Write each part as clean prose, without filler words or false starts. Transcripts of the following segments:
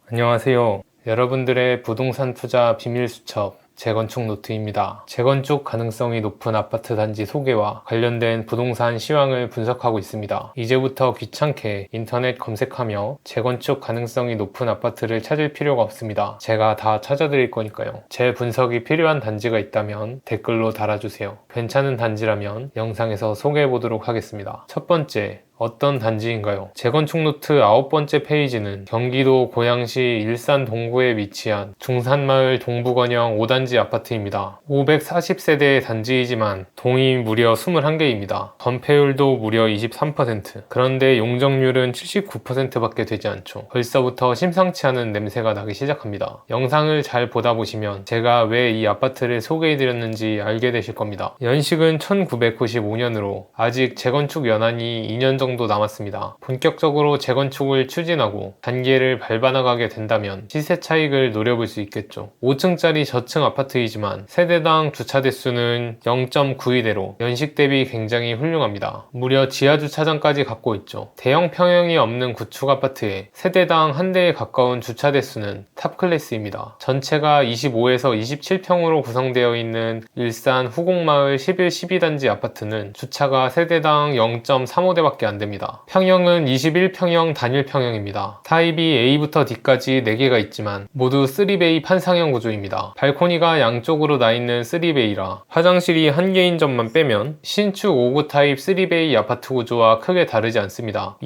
안녕하세요. 여러분들의 부동산 투자 비밀 수첩 재건축 노트입니다. 재건축 가능성이 높은 아파트 단지 소개와 관련된 부동산 시황을 분석하고 있습니다. 이제부터 귀찮게 인터넷 검색하며 재건축 가능성이 높은 아파트를 찾을 필요가 없습니다. 제가 다 찾아드릴 거니까요. 제 분석이 필요한 단지가 있다면 댓글로 달아주세요. 괜찮은 단지라면 영상에서 소개해 보도록 하겠습니다. 첫 번째, 어떤 단지인가요? 재건축 노트 9번째 페이지는 경기도 고양시 일산 동구에 위치한 중산마을 동부건영 5단지 아파트입니다. 540세대의 단지이지만 동이 무려 21개입니다. 건폐율도 무려 23%. 그런데 용적률은 79%밖에 되지 않죠. 벌써부터 심상치 않은 냄새가 나기 시작합니다. 영상을 잘 보다 보시면 제가 왜 이 아파트를 소개해드렸는지 알게 되실 겁니다. 연식은 1995년으로 아직 재건축 연한이 2년 정도 남았습니다. 본격적으로 재건축을 추진하고 단계를 밟아나가게 된다면 시세 차익을 노려볼 수 있겠죠. 5층짜리 저층 아파트이지만 세대당 주차 대수는 0.92대로 연식 대비 굉장히 훌륭합니다. 무려 지하 주차장까지 갖고 있죠. 대형 평형이 없는 구축 아파트에 세대당 한 대에 가까운 주차 대수는 탑 클래스입니다. 전체가 25에서 27평으로 구성되어 있는 일산 후곡마을 11, 12단지 아파트는 주차가 세대당 0.35대밖에 안 됩니다. 평형은 21평형 단일 평형입니다. 타입이 A부터 D까지 4개가 있지만 모두 3베이 판상형 구조입니다. 발코니가 양쪽으로 나 있는 3베이라 화장실이 1개인 점만 빼면 신축 5구 타입 3베이 아파트 구조와 크게 다르지 않습니다.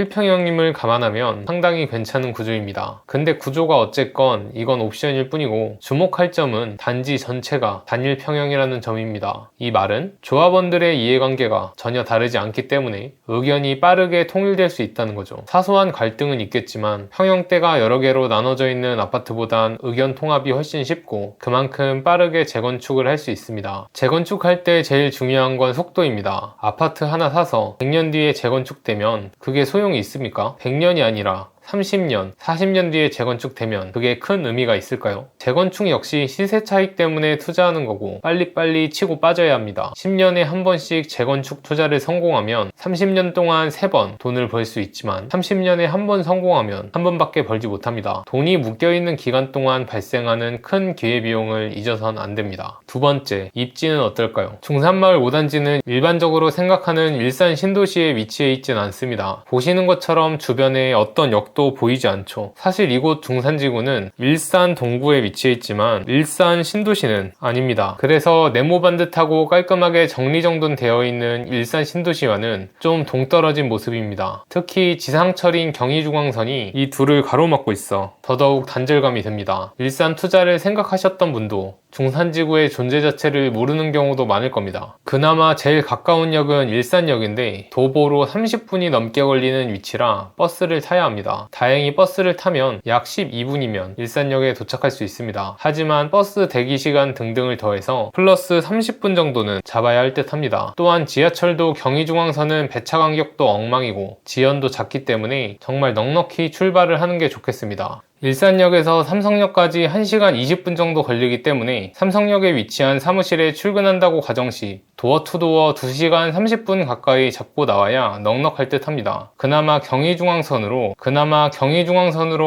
21평형임을 감안하면 상당히 괜찮은 구조입니다. 근데 구조가 어쨌건 이건 옵션일 뿐이고 주목할 점은 단지 전체가 단일 평형이라는 점입니다. 이 말은 조합원들의 이해관계가 전혀 다르지 않기 때문에 의견이 빠르게 통일될 수 있다는 거죠. 사소한 갈등은 있겠지만 평형대가 여러 개로 나눠져 있는 아파트보단 의견 통합이 훨씬 쉽고 그만큼 빠르게 재건축을 할 수 있습니다. 재건축할 때 제일 중요한 건 속도입니다. 아파트 하나 사서 100년 뒤에 재건축되면 그게 소용이 있습니까? 100년이 아니라 30년, 40년 뒤에 재건축되면 그게 큰 의미가 있을까요? 재건축 역시 시세 차익 때문에 투자하는 거고 빨리빨리 치고 빠져야 합니다. 10년에 한 번씩 재건축 투자를 성공하면 30년 동안 3번 돈을 벌 수 있지만 30년에 한 번 성공하면 한 번밖에 벌지 못합니다. 돈이 묶여있는 기간 동안 발생하는 큰 기회비용을 잊어선 안 됩니다. 두 번째, 입지는 어떨까요? 중산마을 5단지는 일반적으로 생각하는 일산 신도시에 위치해 있진 않습니다. 보시는 것처럼 주변에 어떤 역도 보이지 않죠. 사실 이곳 중산지구는 일산 동구에 위치해 있지만 일산 신도시는 아닙니다. 그래서 네모반듯하고 깔끔하게 정리정돈되어 있는 일산 신도시와는 좀 동떨어진 모습입니다. 특히 지상철인 경의중앙선이 이 둘을 가로막고 있어 더더욱 단절감이 듭니다. 일산 투자를 생각하셨던 분도 중산지구의 존재 자체를 모르는 경우도 많을 겁니다. 그나마 제일 가까운 역은 일산역인데 도보로 30분이 넘게 걸리는 위치라 버스를 타야 합니다. 다행히 버스를 타면 약 12분이면 일산역에 도착할 수 있습니다. 하지만 버스 대기시간 등등을 더해서 플러스 30분 정도는 잡아야 할 듯 합니다. 또한 지하철도 경의중앙선은 배차 간격도 엉망이고 지연도 작기 때문에 정말 넉넉히 출발을 하는 게 좋겠습니다. 일산역에서 삼성역까지 1시간 20분 정도 걸리기 때문에 삼성역에 위치한 사무실에 출근한다고 가정시 도어투도어 2시간 30분 가까이 잡고 나와야 넉넉할 듯 합니다. 그나마 경의중앙선으로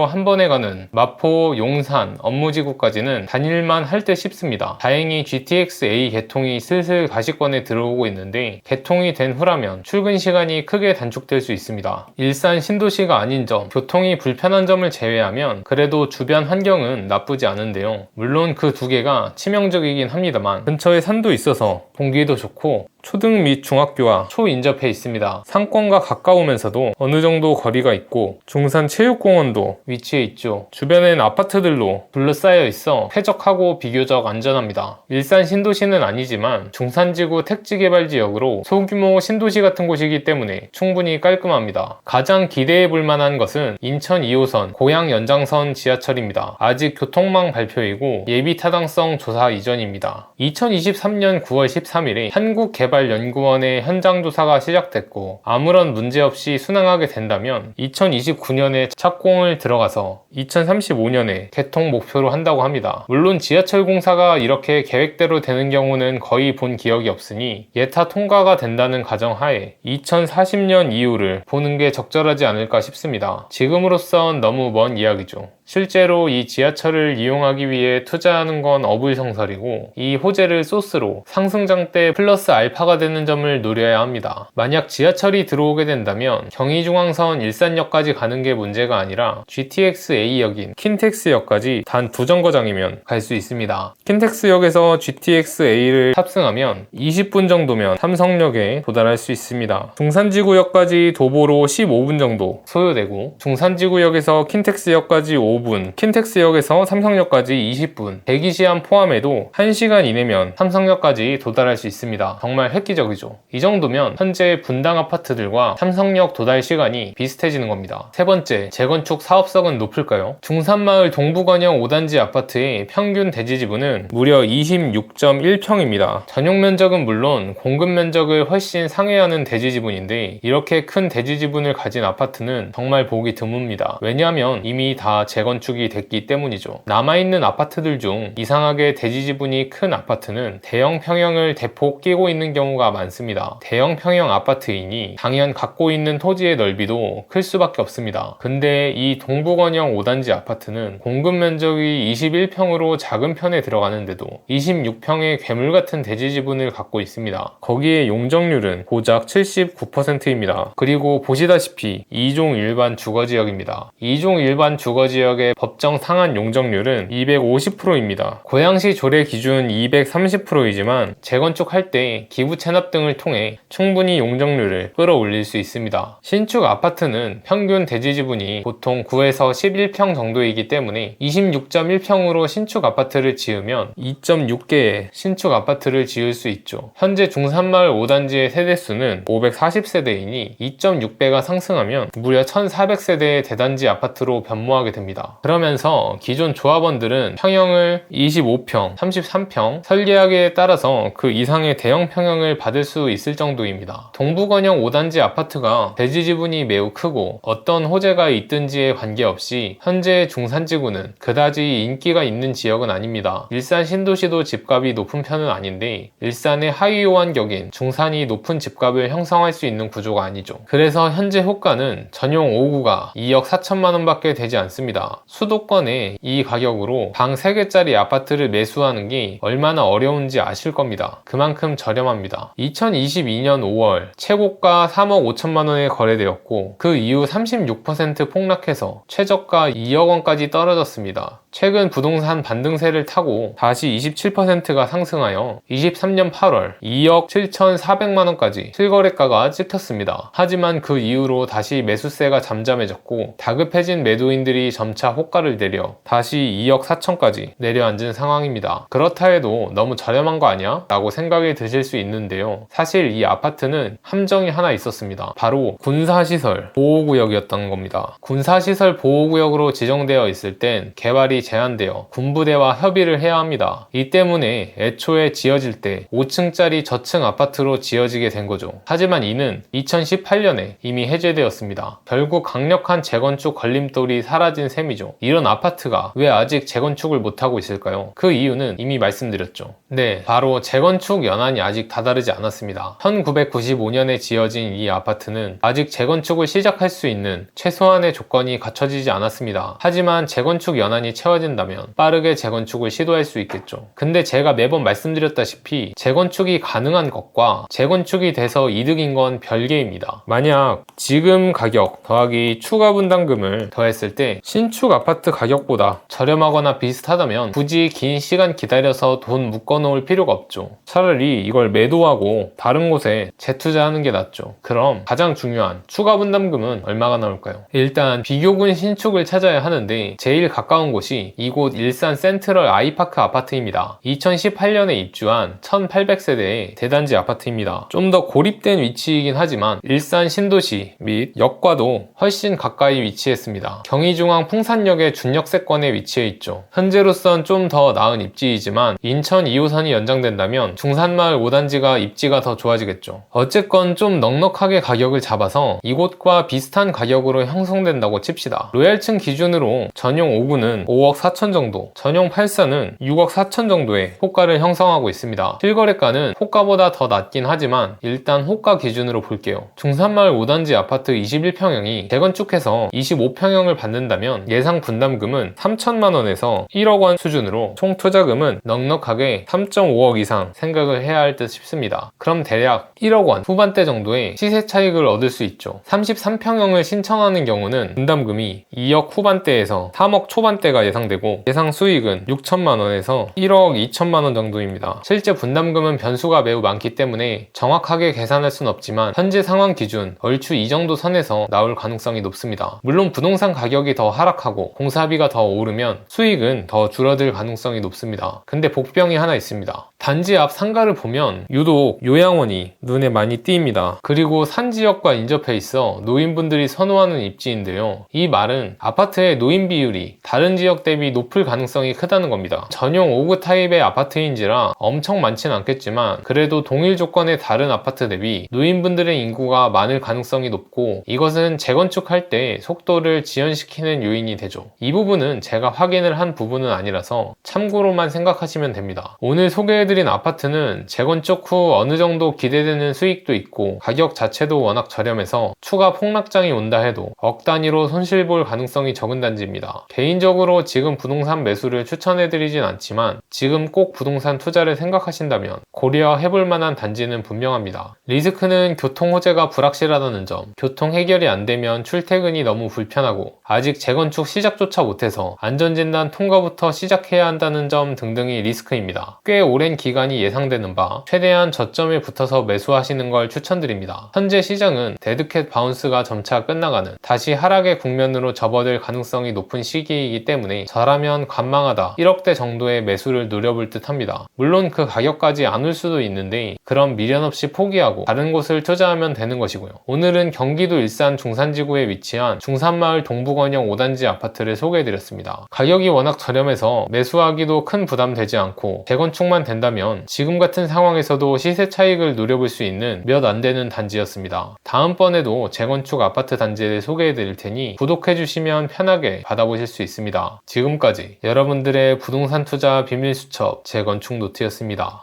한 번에 가는 마포, 용산, 업무지구까지는 다닐만 할 듯 싶습니다. 다행히 GTX-A 개통이 슬슬 가시권에 들어오고 있는데 개통이 된 후라면 출근 시간이 크게 단축될 수 있습니다. 일산 신도시가 아닌 점, 교통이 불편한 점을 제외하면 그래도 주변 환경은 나쁘지 않은데요. 물론 그 두 개가 치명적이긴 합니다만 근처에 산도 있어서 공기도 좋고 초등 및 중학교와 초인접해 있습니다. 상권과 가까우면서도 어느 정도 거리가 있고 중산 체육공원도 위치해 있죠. 주변엔 아파트들로 둘러싸여 있어 쾌적하고 비교적 안전합니다. 일산 신도시는 아니지만 중산지구 택지개발지역으로 소규모 신도시 같은 곳이기 때문에 충분히 깔끔합니다. 가장 기대해 볼 만한 것은 인천 2호선 고양 연장선 지하철입니다. 아직 교통망 발표이고 예비 타당성 조사 이전입니다. 2023년 9월 13일에 한국개발연구원의 현장 조사가 시작됐고 아무런 문제 없이 순항하게 된다면 2029년에 착공을 들어가서 2035년에 개통 목표로 한다고 합니다. 물론 지하철 공사가 이렇게 계획대로 되는 경우는 거의 본 기억이 없으니 예타 통과가 된다는 가정하에 2040년 이후를 보는 게 적절하지 않을까 싶습니다. 지금으로선 너무 먼 이야기죠. 실제로 이 지하철을 이용하기 위해 투자하는 건 어불성설이고 이 호재를 소스로 상승장 때 플러스 알파가 되는 점을 노려야 합니다. 만약 지하철이 들어오게 된다면 경의중앙선 일산역까지 가는 게 문제가 아니라 GTX A역인 킨텍스역까지 단 2정거장이면 갈 수 있습니다. 킨텍스역에서 GTX A를 탑승하면 20분 정도면 삼성역에 도달할 수 있습니다. 중산지구역까지 도보로 15분 정도 소요되고 중산지구역에서 킨텍스역까지 5분, 킨텍스역에서 삼성역까지 20분, 대기시간 포함해도 1시간 이내면 삼성역까지 도달할 수 있습니다. 정말 획기적이죠. 이 정도면 현재 분당 아파트들과 삼성역 도달 시간이 비슷해지는 겁니다. 세 번째, 재건축 사업성은 높을까요? 중산마을 동부관역 5단지 아파트의 평균 대지 지분은 무려 26.1평입니다. 전용 면적은 물론 공급 면적을 훨씬 상회하는 대지 지분인데 이렇게 큰 대지 지분을 가진 아파트는 정말 보기 드뭅니다. 왜냐하면 이미 다 재건축이 됐기 때문이죠. 남아있는 아파트들 중 이상하게 대지 지분이 큰 아파트는 대형 평형을 대폭 끼고 있는 경우가 많습니다. 대형 평형 아파트이니 당연 갖고 있는 토지의 넓이도 클 수밖에 없습니다. 근데 이 동부건영 5단지 아파트는 공급 면적이 21평으로 작은 편에 들어가는데도 26평의 괴물 같은 대지 지분을 갖고 있습니다. 거기에 용적률은 고작 79%입니다. 그리고 보시다시피 2종 일반 주거지역입니다. 2종 일반 주거지역의 법정 상한 용적률은 250%입니다. 고양시 조례 기준 230%이지만 재건축할 때 기부 체납 등을 통해 충분히 용적률을 끌어올릴 수 있습니다. 신축 아파트는 평균 대지 지분이 보통 9에서 11평 정도이기 때문에 26.1평으로 신축 아파트를 지으면 2.6개의 신축 아파트를 지을 수 있죠. 현재 중산마을 5단지의 세대수는 540세대이니 2.6배가 상승하면 무려 1400세대의 대단지 아파트로 변모하게 됩니다. 그러면서 기존 조합원들은 평형을 25평, 33평 설계하기에 따라서 그 이상의 대형 평형을 받을 수 있을 정도입니다. 동부건영 5단지 아파트가 대지 지분이 매우 크고 어떤 호재가 있든지에 관계없이 현재 중산지구는 그다지 인기가 있는 지역은 아닙니다. 일산 신도시도 집값이 높은 편은 아닌데 일산의 하위 호환격인 중산이 높은 집값을 형성할 수 있는 구조가 아니죠. 그래서 현재 호가는 전용 5구가 2억 4천만 원밖에 되지 않습니다. 수도권에 이 가격으로 방 3개짜리 아파트를 매수하는 게 얼마나 어려운지 아실 겁니다. 그만큼 저렴합니다. 2022년 5월 최고가 3억 5천만 원에 거래되었고 그 이후 36% 폭락해서 최저가 2억 원까지 떨어졌습니다. 최근 부동산 반등세를 타고 다시 27%가 상승하여 23년 8월 2억 7,400만 원까지 실거래가가 찍혔습니다. 하지만 그 이후로 다시 매수세가 잠잠해졌고 다급해진 매도인들이 점차 호가를 내려 다시 2억 4천까지 내려앉은 상황입니다. 그렇다 해도 너무 저렴한 거 아니야? 라고 생각이 드실 수 있는데요. 사실 이 아파트는 함정이 하나 있었습니다. 바로 군사시설 보호구역이었던 겁니다. 군사시설 보호구역으로 지정되어 있을 땐 개발이 제한되어 군부대와 협의를 해야 합니다. 이 때문에 애초에 지어질 때 5층짜리 저층 아파트로 지어지게 된 거죠. 하지만 이는 2018년에 이미 해제되었습니다. 결국 강력한 재건축 걸림돌이 사라진 셈이죠. 이런 아파트가 왜 아직 재건축을 못하고 있을까요? 그 이유는 이미 말씀드렸죠. 네, 바로 재건축 연한이 아직 다다르지 않았습니다. 1995년에 지어진 이 아파트는 아직 재건축을 시작할 수 있는 최소한의 조건이 갖춰지지 않았습니다. 하지만 재건축 연한이 채워진다면 빠르게 재건축을 시도할 수 있겠죠. 근데 제가 매번 말씀드렸다시피 재건축이 가능한 것과 재건축이 돼서 이득인 건 별개입니다. 만약 지금 가격 더하기 추가 분담금을 더했을 때 신축 아파트 가격보다 저렴하거나 비슷하다면 굳이 긴 시간 기다려서 돈 묶어놓을 필요가 없죠. 차라리 이걸 매도하고 다른 곳에 재투자하는 게 낫죠. 그럼 가장 중요한 추가 분담금은 얼마가 나올까요? 일단 비교군 신축을 찾아야 하는데 제일 가까운 곳이 이곳 일산 센트럴 아이파크 아파트입니다. 2018년에 입주한 1800세대의 대단지 아파트입니다. 좀 더 고립된 위치이긴 하지만 일산 신도시 및 역과도 훨씬 가까이 위치했습니다. 경의중앙 풍산역의 준역세권에 위치해 있죠. 현재로선 좀 더 나은 입지이지만 인천 2호선이 연장된다면 중산마을 5단지가 입지가 더 좋아지겠죠. 어쨌건 좀 넉넉하게 가격을 잡아서 이곳과 비슷한 가격으로 형성된다고 칩시다. 로얄층 기준으로 전용 5구는 5억 4천 정도, 전용 8사는 6억 4천 정도의 호가를 형성하고 있습니다. 실거래가는 호가보다 더 낮긴 하지만 일단 호가 기준으로 볼게요. 중산마을 5단지 아파트 21평형이 재건축해서 25평형을 받는다면 예상 분담금은 3천만 원에서 1억 원 수준으로 총 투자금은 넉넉하게 3.5억 이상 생각을 해야 할 듯 싶습니다. 그럼 대략 1억 원 후반대 정도의 시세 차익을 얻을 수 있죠. 33평형을 신청하는 경우는 분담금이 2억 후반대에서 3억 초반대가 예상되고 예상 수익은 6천만 원에서 1억 2천만 원 정도입니다. 실제 분담금은 변수가 매우 많기 때문에 정확하게 계산할 순 없지만 현재 상황 기준 얼추 이 정도 선에서 나올 가능성이 높습니다. 물론 부동산 가격이 더 하락하고 공사비가 더 오르면 수익은 더 줄어들 가능성이 높습니다. 근데 복병이 하나 있습니다. 단지 앞 상가를 보면 유독 요양원이 눈에 많이 띄입니다. 그리고 산 지역과 인접해 있어 노인분들이 선호하는 입지인데요. 이 말은 아파트의 노인 비율이 다른 지역 대비 높을 가능성이 크다는 겁니다. 전용 5구 타입의 아파트인지라 엄청 많지는 않겠지만 그래도 동일 조건의 다른 아파트 대비 노인분들의 인구가 많을 가능성이 높고 이것은 재건축할 때 속도를 지연시키는 요인이 되죠. 이 부분은 제가 확인을 한 부분은 아니라서 참고로만 생각하시면 됩니다. 오늘 소개해드린 아파트는 재건축 후 어느 정도 기대되는 수익도 있고 가격 자체도 워낙 저렴해서 추가 폭락장이 온다 해도 억 단위로 손실 볼 가능성이 적은 단지입니다. 개인적으로 지금 부동산 매수를 추천해드리진 않지만 지금 꼭 부동산 투자를 생각하신다면 고려해볼 만한 단지는 분명합니다. 리스크는 교통 호재가 불확실하다는 점, 교통 해결이 안 되면 출퇴근이 너무 불편하고 아직 재건축 시작조차 못해서 안전진단 통과부터 시작해야 한다는 점 등등이 리스크입니다. 꽤 오랜 기간이 예상되는 바 최대한 저점에 붙어서 매수하시는 걸 추천드립니다. 현재 시장은 데드캣 바운스가 점차 끝나가는 다시 하락의 국면으로 접어들 가능성이 높은 시기이기 때문에 저라면 관망하다 1억대 정도의 매수를 노려볼 듯 합니다. 물론 그 가격까지 안 올 수도 있는데 그럼 미련 없이 포기하고 다른 곳을 투자하면 되는 것이고요. 오늘은 경기도 일산 중산지구에 위치한 중산마을 동북원형 5단지 아파트를 소개해드렸습니다. 가격이 워낙 저렴해서 매수하기도 큰 부담 되지 않고 재건축만 된다면 지금 같은 상황에서도 시세 차익을 노려볼 수 있는 몇 안 되는 단지였습니다. 다음번에도 재건축 아파트 단지를 소개해드릴 테니 구독해주시면 편하게 받아보실 수 있습니다. 지금까지 여러분들의 부동산 투자 비밀 수첩 재건축 노트였습니다.